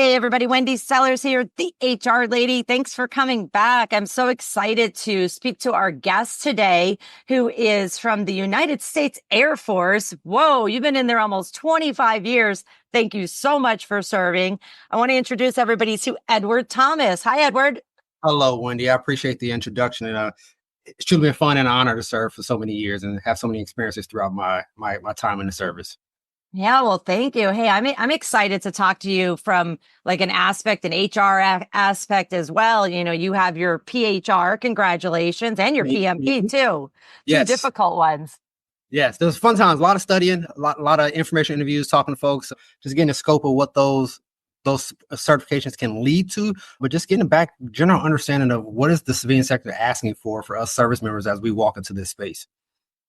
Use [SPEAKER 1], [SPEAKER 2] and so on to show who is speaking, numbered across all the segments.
[SPEAKER 1] Hey, everybody. Wendy Sellers here, the HR lady. Thanks for coming back. I'm so excited to speak to our guest today, who is from the United States Air Force. Whoa, you've been in there almost 25 years. Thank you so much for serving. I want to introduce everybody to Edward Thomas. Hi, Edward.
[SPEAKER 2] Hello, Wendy. I appreciate the introduction, and it's truly been fun and an honor to serve for so many years and have so many experiences throughout my time in the service.
[SPEAKER 1] Yeah, well, thank you. Hey, I'm excited to talk to you from like an aspect, an HR aspect as well. You know, you have your PHR, congratulations, and your PMP too. Two
[SPEAKER 2] Yes,
[SPEAKER 1] difficult ones.
[SPEAKER 2] yes. There was fun times, a lot of studying, a lot of information interviews, talking to folks, just getting a scope of what those certifications can lead to, but just getting back general understanding of what is the civilian sector asking for us service members as we walk into this space.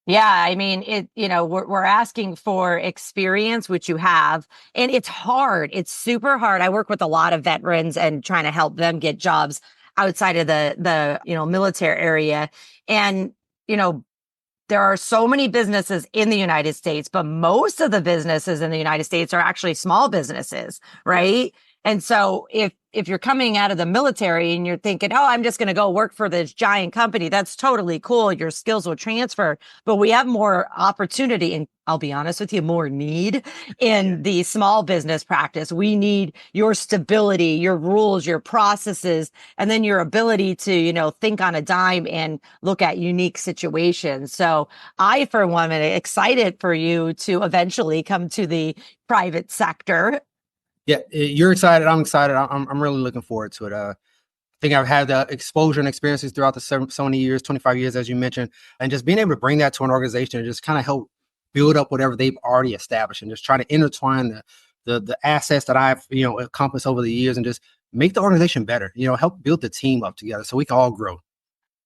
[SPEAKER 1] Yeah, I mean, we're asking for experience, which you have, and it's hard. It's super hard. I work with a lot of veterans and trying to help them get jobs outside of the military area. And, you know, there are so many businesses in the United States, but most of the businesses in the United States are actually small businesses, right? And so if you're coming out of the military and you're thinking, oh, I'm just going to go work for this giant company, that's totally cool. Your skills will transfer, but we have more opportunity, and I'll be honest with you, more need in the small business practice. We need your stability, your rules, your processes, and then your ability to, think on a dime and look at unique situations. So I, for one, am excited for you to eventually come to the private sector.
[SPEAKER 2] Yeah, you're excited. I'm excited. I'm really looking forward to it. I think I've had the exposure and experiences throughout the so many years, 25 years, as you mentioned, and just being able to bring that to an organization and just kind of help build up whatever they've already established and just try to intertwine the assets that I've, accomplished over the years and just make the organization better, help build the team up together so we can all grow.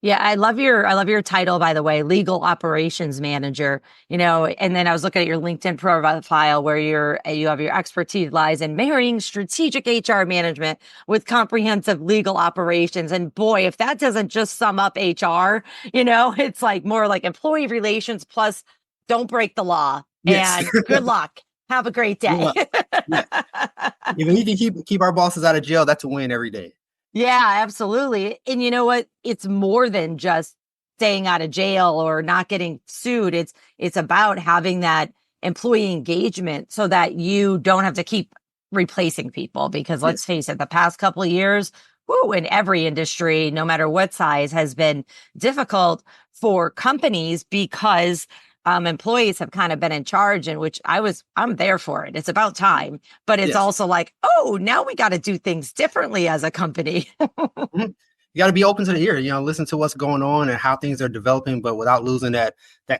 [SPEAKER 1] Yeah, I love your title, by the way, legal operations manager, and then I was looking at your LinkedIn profile where you have your expertise lies in marrying strategic HR management with comprehensive legal operations. And boy, if that doesn't just sum up HR, it's like more like employee relations plus don't break the law
[SPEAKER 2] Yes.
[SPEAKER 1] and good luck. Have a great
[SPEAKER 2] Good
[SPEAKER 1] day.
[SPEAKER 2] luck. Yeah. If we can keep our bosses out of jail, that's a win every day.
[SPEAKER 1] Yeah, absolutely. And you know what? It's more than just staying out of jail or not getting sued. It's about having that employee engagement so that you don't have to keep replacing people. Because let's
[SPEAKER 2] Yes.
[SPEAKER 1] face it, the past couple of years, woo, in every industry, no matter what size, has been difficult for companies because employees have kind of been in charge, and I'm there for it. It's about time, but it's
[SPEAKER 2] Yes.
[SPEAKER 1] also like, oh, now we got to do things differently as a company.
[SPEAKER 2] Mhm. You got to be open to the ear, listen to what's going on and how things are developing, but without losing that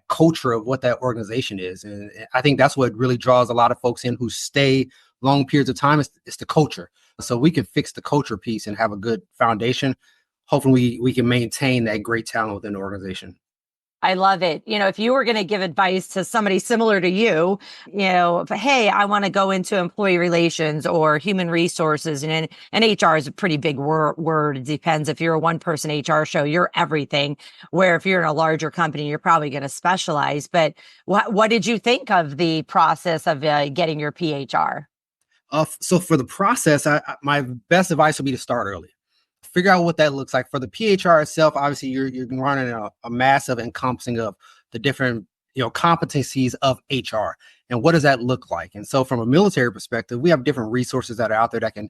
[SPEAKER 2] culture of what that organization is. And I think that's what really draws a lot of folks in who stay long periods of time. It's the culture. So we can fix the culture piece and have a good foundation. Hopefully we can maintain that great talent within the organization.
[SPEAKER 1] I love it. If you were going to give advice to somebody similar to you, hey, I want to go into employee relations or human resources, and HR is a pretty big word. It depends. If you're a one person HR show, you're everything. Where if you're in a larger company, you're probably going to specialize. But what did you think of the process of getting your PHR?
[SPEAKER 2] So for the process, my best advice would be to start early. Figure out what that looks like. For the PHR itself, obviously you're running a massive encompassing of the different competencies of HR and what does that look like. And so from a military perspective, we have different resources that are out there that can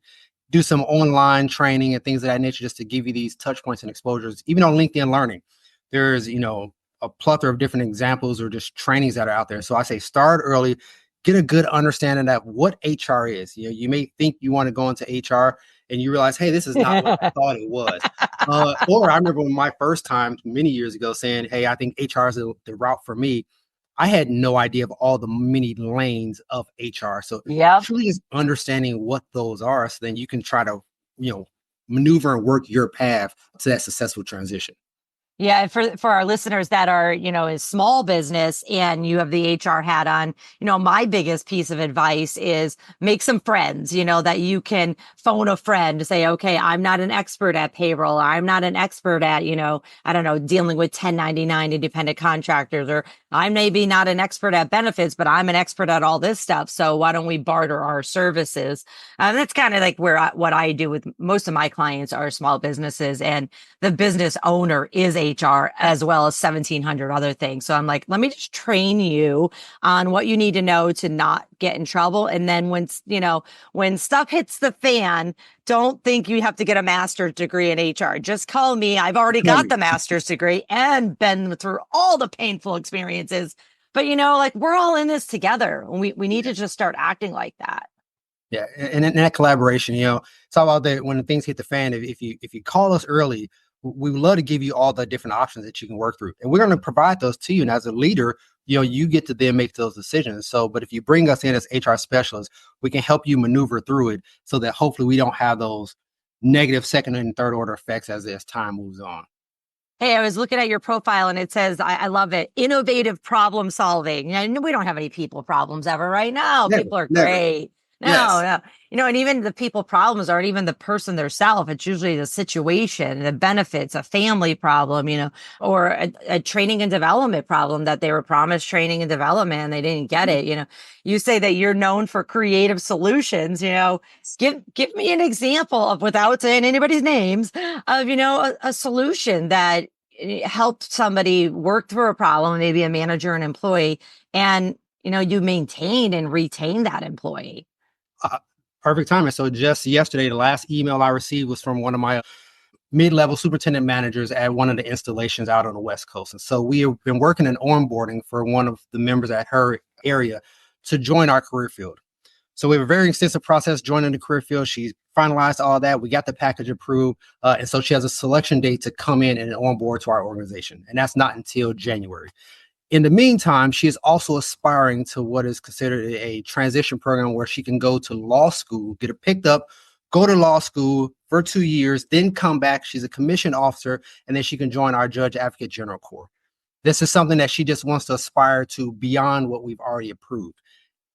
[SPEAKER 2] do some online training and things of that nature just to give you these touch points and exposures. Even on LinkedIn Learning, there's a plethora of different examples or just trainings that are out there. So I say start early, get a good understanding of what HR is. You may think you want to go into HR and you realize, hey, this is not what I thought it was. Or I remember my first time many years ago saying, hey, I think HR is the route for me. I had no idea of all the many lanes of HR. So
[SPEAKER 1] Yep.
[SPEAKER 2] truly is understanding what those are so then you can try to, maneuver and work your path to that successful transition.
[SPEAKER 1] Yeah, for our listeners that are, a small business and you have the HR hat on, my biggest piece of advice is make some friends, that you can phone a friend to say, okay, I'm not an expert at payroll. I'm not an expert at, I don't know, dealing with 1099 independent contractors, or I'm maybe not an expert at benefits, but I'm an expert at all this stuff. So why don't we barter our services? That's kind of like what I do with most of my clients are small businesses, and the business owner is HR as well as 1,700 other things. So I'm like, let me just train you on what you need to know to not get in trouble. And then when stuff hits the fan, don't think you have to get a master's degree in HR. Just call me. I've already got the master's degree and been through all the painful experiences. But like we're all in this together. We need to just start acting like that.
[SPEAKER 2] Yeah, and in that collaboration, it's all about that when things hit the fan. If you call us early, we would love to give you all the different options that you can work through, and we're going to provide those to you. And as a leader, you get to then make those decisions. So, but if you bring us in as HR specialists, we can help you maneuver through it so that hopefully we don't have those negative second and third order effects as time moves on.
[SPEAKER 1] Hey, I was looking at your profile and it says, I love it, innovative problem solving. And we don't have any people problems ever right now.
[SPEAKER 2] Never,
[SPEAKER 1] People are
[SPEAKER 2] never.
[SPEAKER 1] great. No,
[SPEAKER 2] Yes.
[SPEAKER 1] no. And even the people problems aren't even the person themselves. It's usually the situation, the benefits, a family problem, or a training and development problem that they were promised training and development and they didn't get it. You say that you're known for creative solutions, give me an example of, without saying anybody's names, of, a solution that helped somebody work through a problem, maybe a manager, an employee, and, you maintain and retain that employee.
[SPEAKER 2] Uh, Perfect timing. So just yesterday, the last email I received was from one of my mid-level superintendent managers at one of the installations out on the West Coast. And so we have been working in onboarding for one of the members at her area to join our career field. So we have a very extensive process joining the career field. She finalized all that. We got the package approved. And so she has a selection date to come in and onboard to our organization. And that's not until January. In the meantime, she is also aspiring to what is considered a transition program where she can go to law school, get it picked up, go to law school for 2 years, then come back. She's a commissioned officer, and then she can join our Judge Advocate General Corps. This is something that she just wants to aspire to beyond what we've already approved.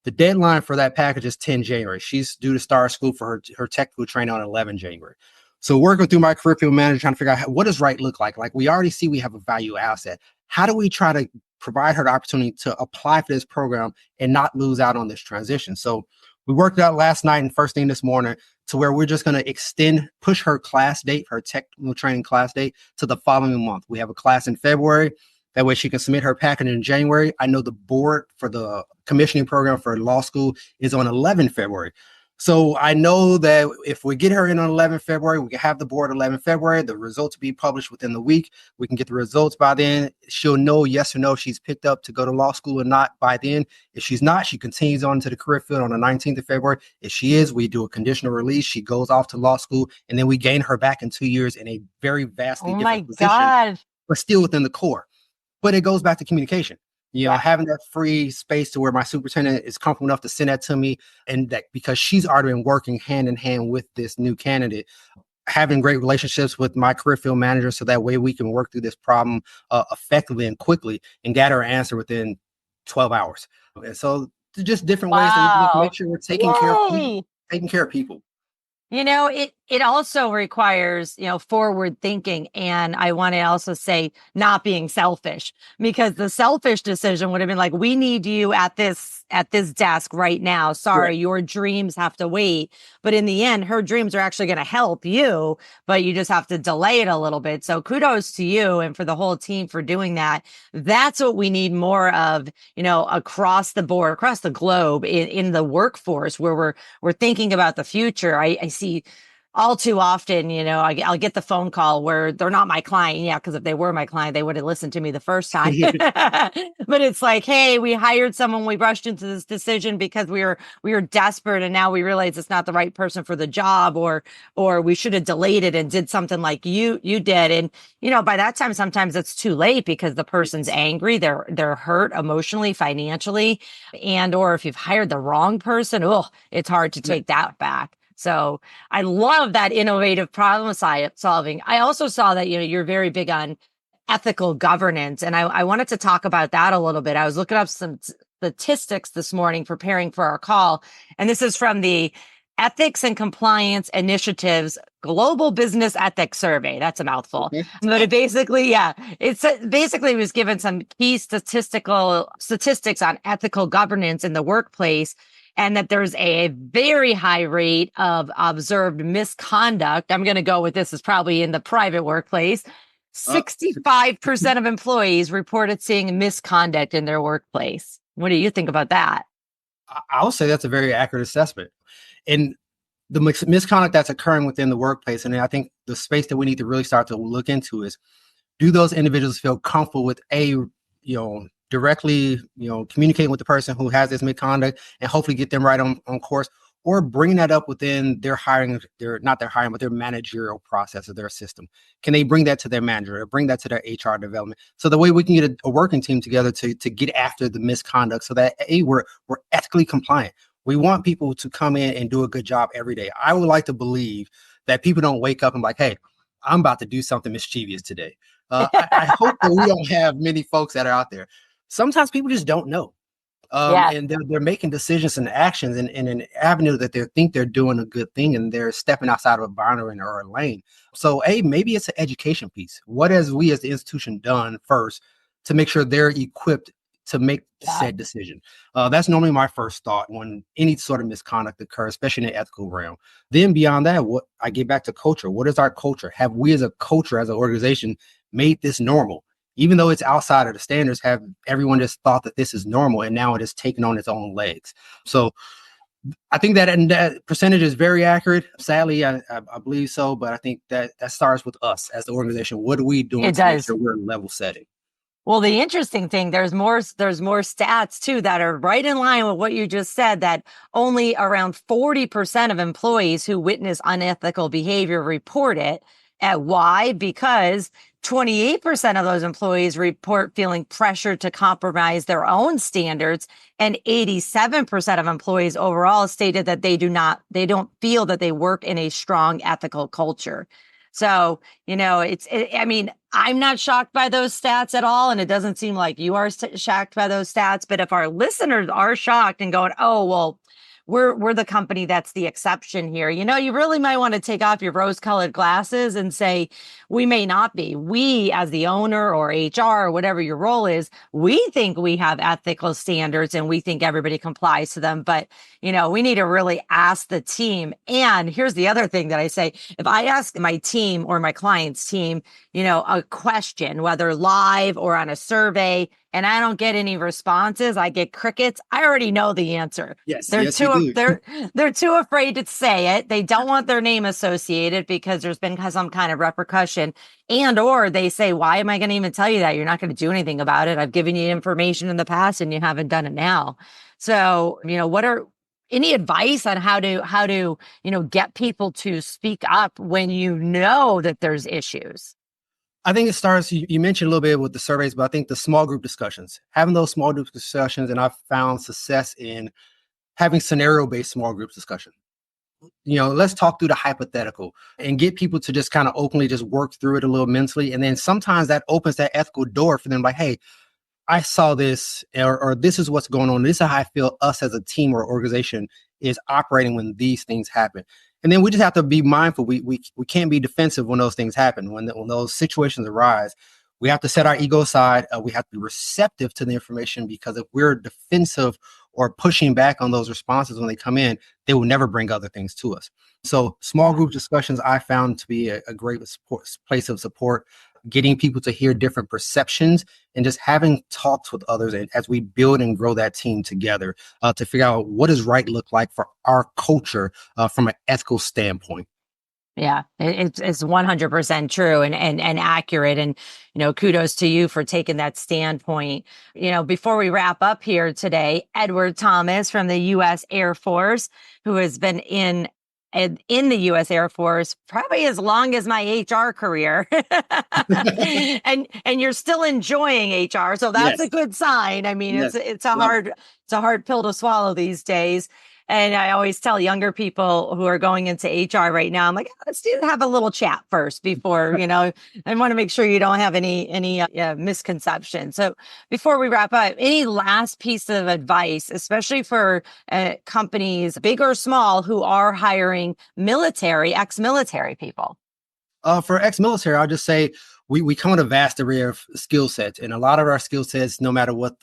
[SPEAKER 2] The deadline for that package is 10 January. She's due to start school for her technical training on 11 January. So working through my curriculum manager, trying to figure out what does right look like. Like we already see we have a value asset. How do we try to provide her the opportunity to apply for this program and not lose out on this transition? So we worked out last night and first thing this morning to where we're just going to push her class date, her technical training class date to the following month. We have a class in February. That way she can submit her packet in January. I know the board for the commissioning program for law school is on 11 February. So I know that if we get her in on 11 February, we can have the board 11 February, the results be published within the week. We can get the results by then. She'll know yes or no she's picked up to go to law school or not by then. If she's not, she continues on to the career field on the 19th of February. If she is, we do a conditional release. She goes off to law school, and then we gain her back in 2 years in a very vastly
[SPEAKER 1] Oh my
[SPEAKER 2] different position,
[SPEAKER 1] God.
[SPEAKER 2] but still within the core. But it goes back to communication.
[SPEAKER 1] Yeah.
[SPEAKER 2] Having that free space to where my superintendent is comfortable enough to send that to me, and that because she's already been working hand in hand with this new candidate, having great relationships with my career field manager, so that way we can work through this problem effectively and quickly and gather an answer within 12 hours. And so just different ways that we can just
[SPEAKER 1] Wow.
[SPEAKER 2] make sure we're
[SPEAKER 1] Yay.
[SPEAKER 2] taking care of people.
[SPEAKER 1] It also requires, forward thinking. And I want to also say not being selfish, because the selfish decision would have been like, we need you at this desk right now. Sorry,
[SPEAKER 2] Correct.
[SPEAKER 1] your dreams have to wait. But in the end, her dreams are actually going to help you, but you just have to delay it a little bit. So kudos to you and for the whole team for doing that. That's what we need more of, across the board, across the globe in the workforce, where we're thinking about the future. I see all too often, I'll get the phone call where they're not my client. Yeah, because if they were my client, they would have listened to me the first time. But it's like, hey, we hired someone, we rushed into this decision because we were desperate, and now we realize it's not the right person for the job, or we should have delayed it and did something like you did. And by that time, sometimes it's too late because the person's angry, they're hurt emotionally, financially, and or if you've hired the wrong person, it's hard to take that back. So I love that innovative problem solving. I also saw that, you're very big on ethical governance. And I wanted to talk about that a little bit. I was looking up some statistics this morning preparing for our call, and this is from the Ethics and Compliance Initiative's Global Business Ethics Survey. That's a mouthful.
[SPEAKER 2] Okay.
[SPEAKER 1] But it basically, yeah, it's basically was given some key statistics on ethical governance in the workplace, and that there's a very high rate of observed misconduct. I'm going to go with this is probably in the private workplace. 65% of employees reported seeing misconduct in their workplace. What do you think about that?
[SPEAKER 2] I would say that's a very accurate assessment. And the misconduct that's occurring within the workplace, and I think the space that we need to really start to look into is, do those individuals feel comfortable with directly, communicating with the person who has this misconduct and hopefully get them right on course, or bring that up within their not their hiring, but their managerial process of their system. Can they bring that to their manager or bring that to their HR development? So the way we can get a working team together to get after the misconduct so that we're ethically compliant. We want people to come in and do a good job every day. I would like to believe that people don't wake up and like, hey, I'm about to do something mischievous today. I hope that we don't have many folks that are out there. Sometimes people just don't know.
[SPEAKER 1] Yeah.
[SPEAKER 2] And they're making decisions and actions in an avenue that they think they're doing a good thing, and they're stepping outside of a boundary or a lane. So, maybe it's an education piece. What has we as the institution done first to make sure they're equipped to make said decision? That's normally my first thought when any sort of misconduct occurs, especially in the ethical realm. Then beyond that, what I get back to culture. What is our culture? Have we as a culture, as an organization, made this normal? Even though it's outside of the standards, have everyone just thought that this is normal, and now it is taken on its own legs. So I think that percentage is very accurate. Sadly, I believe so, but I think that starts with us as the organization. What are we doing to make sure we're level setting?
[SPEAKER 1] Well, the interesting thing, there's more stats too that are right in line with what you just said, that only around 40% of employees who witness unethical behavior report it. Why? Because 28% of those employees report feeling pressure to compromise their own standards, and 87% of employees overall stated that they don't feel that they work in a strong ethical culture. So, I mean, I'm not shocked by those stats at all. And it doesn't seem like you are shocked by those stats. But if our listeners are shocked and going, oh, well, we're the company that's the exception here, you really might want to take off your rose-colored glasses and say, we may not be. We, as the owner or HR or whatever your role is, we think we have ethical standards and we think everybody complies to them. But, we need to really ask the team. And here's the other thing that I say, if I ask my team or my client's team, a question, whether live or on a survey, and I don't get any responses, I get crickets, I already know the answer.
[SPEAKER 2] Yes,
[SPEAKER 1] They're
[SPEAKER 2] yes, you do.
[SPEAKER 1] they're too afraid to say it. They don't want their name associated because there's been some kind of repercussion, or they say, why am I going to even tell you that? You're not going to do anything about it. I've given you information in the past and you haven't done it now. So, what are any advice on how to get people to speak up when you know that there's issues?
[SPEAKER 2] I think it starts, you mentioned a little bit with the surveys, but I think the small group discussions, having those small group discussions, and I've found success in having scenario-based small group discussion. Let's talk through the hypothetical and get people to just kind of openly just work through it a little mentally. And then sometimes that opens that ethical door for them, like, hey, I saw this, or this is what's going on. This is how I feel us as a team or organization is operating when these things happen. And then we just have to be mindful. We can't be defensive when those things happen. When those situations arise, we have to set our ego aside. We have to be receptive to the information, because if we're defensive or pushing back on those responses when they come in, they will never bring other things to us. So small group discussions I found to be a great place of support, getting people to hear different perceptions and just having talks with others, and as we build and grow that team together to figure out what does right look like for our culture from an ethical standpoint.
[SPEAKER 1] Yeah, it's 100% true and accurate. And, kudos to you for taking that standpoint. Before we wrap up here today, Edward Thomas from the U.S. Air Force, who has been in the U.S. Air Force probably as long as my HR career, and you're still enjoying HR, so that's
[SPEAKER 2] Yes.
[SPEAKER 1] a good sign. I mean,
[SPEAKER 2] Yes.
[SPEAKER 1] it's a hard pill to swallow these days. And I always tell younger people who are going into HR right now, I'm like, let's have a little chat first before, I want to make sure you don't have any misconception. So before we wrap up, any last piece of advice, especially for companies, big or small, who are hiring ex-military people?
[SPEAKER 2] For ex-military, I'll just say we come with a vast array of skill sets, and a lot of our skill sets, no matter what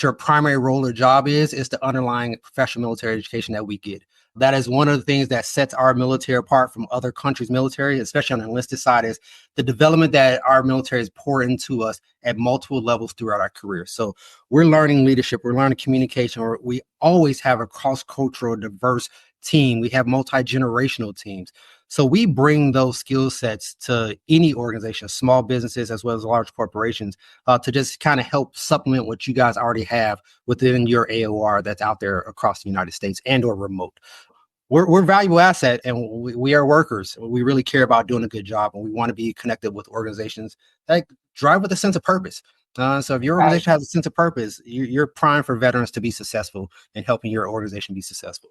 [SPEAKER 2] your primary role or job is the underlying professional military education that we get. That is one of the things that sets our military apart from other countries' military, especially on the enlisted side, is the development that our military has poured into us at multiple levels throughout our career. So we're learning leadership, we're learning communication, we always have a cross-cultural, diverse team. We have multi-generational teams. So we bring those skill sets to any organization, small businesses as well as large corporations, to just kind of help supplement what you guys already have within your AOR that's out there across the United States and or remote. We're a valuable asset, and we are workers. We really care about doing a good job, and we want to be connected with organizations that drive with a sense of purpose. So if your
[SPEAKER 1] Right.
[SPEAKER 2] organization has a sense of purpose, you're primed for veterans to be successful and helping your organization be successful.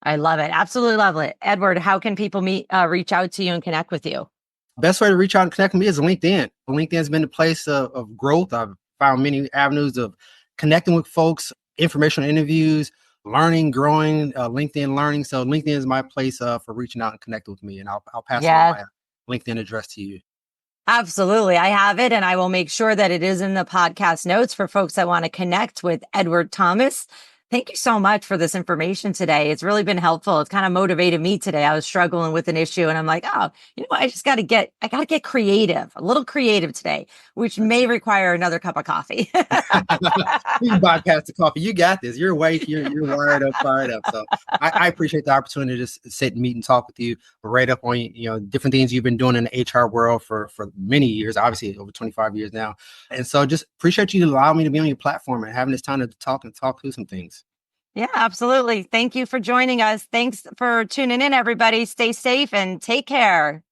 [SPEAKER 1] I love it. Absolutely love it. Edward, how can people reach out to you and connect with you?
[SPEAKER 2] Best way to reach out and connect with me is LinkedIn. LinkedIn has been a place of growth. I've found many avenues of connecting with folks, informational interviews, learning, growing, LinkedIn learning. So LinkedIn is my place for reaching out and connecting with me. And I'll pass along
[SPEAKER 1] Yes,
[SPEAKER 2] my LinkedIn address to you.
[SPEAKER 1] absolutely. I have it, and I will make sure that it is in the podcast notes for folks that want to connect with Edward Thomas. Thank you so much for this information today. It's really been helpful. It's kind of motivated me today. I was struggling with an issue and I'm like, oh, what? I got to get creative, a little creative today, which may require another cup of coffee.
[SPEAKER 2] You bypass the coffee. You got this. You're awake. You're wired up, fired up. So I appreciate the opportunity to just sit and meet and talk with you. We're right up on different things you've been doing in the HR world for many years, obviously over 25 years now. And so just appreciate you allowing me to be on your platform and having this time to talk through some things.
[SPEAKER 1] Yeah, absolutely. Thank you for joining us. Thanks for tuning in, everybody. Stay safe and take care.